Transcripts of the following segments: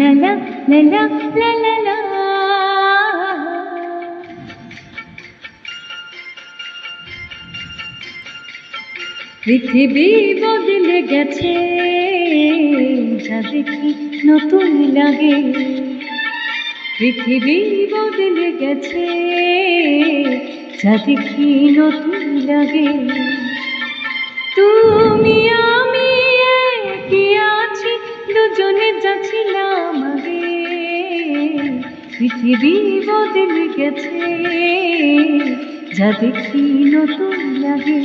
লা লা লা লা লা লা লা। পৃথিবী বদলে গেছে, যা দেখি নতুন লাগে। পৃথিবী বদলে গেছে, যা দেখি নতুন লাগে। তুমি আমি একই আছি, দুজনে যাচ্ছিলাম আগে। পৃথিবী বদলে গেছে, যা দেখি নতুন লাগে।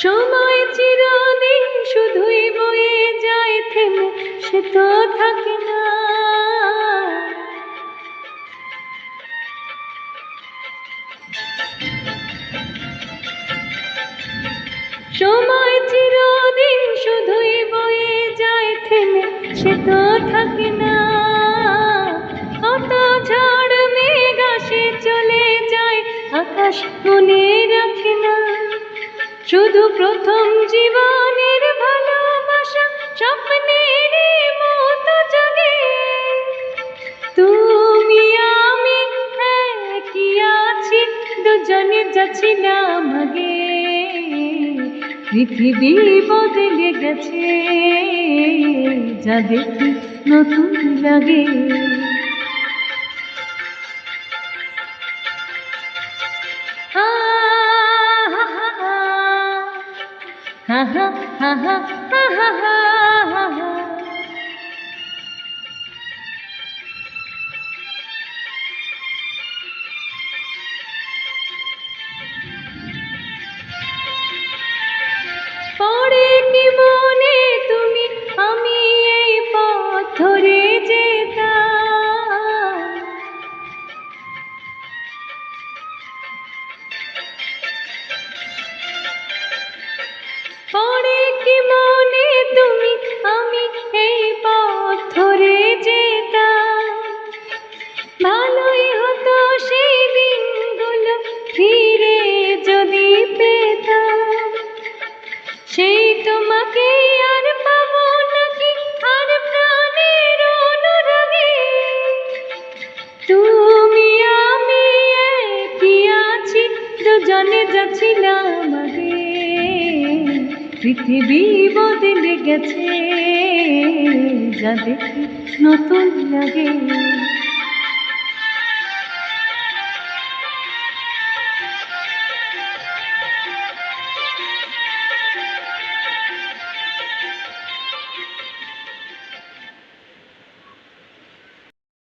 সময় চিরদিন শুধুই বয়ে যায় থেমে, সে তো থাকে না। সময় চিরদিন শুধুই বয়ে যায় থেমে, সে তো থাকে না। কত ঝড় মেঘ আসে চলে যায়, আকাশ মনে রাখে না। শুধু প্রথম জীবনের ভালোবাসা স্বপ্নের মতো জাগে। তুমি আমি একই আছি, দুজনে যাচ্ছিলাম আগে। পৃথিবী বদলে গেছে, যা দেখি নতুন লাগে। হা হা হা হা হা হা হা হা। পরে কি মনে তুমি আমি এই পথ ধরে যেতাম। পরে কি মনে তুমি আমি এই পথ ধরে যেতাম। ভালোই হতো সেই দিনগুলো ফিরে যদি পেতাম। সেই তোমাকে আর পাবো নাকি আর প্রাণের অনুরাগে। তুমি আমি একই আছি, দুজনে যাচ্ছিলাম আগে। পৃথিবী বদলে গেছে, যা দেখি নতুন লাগে।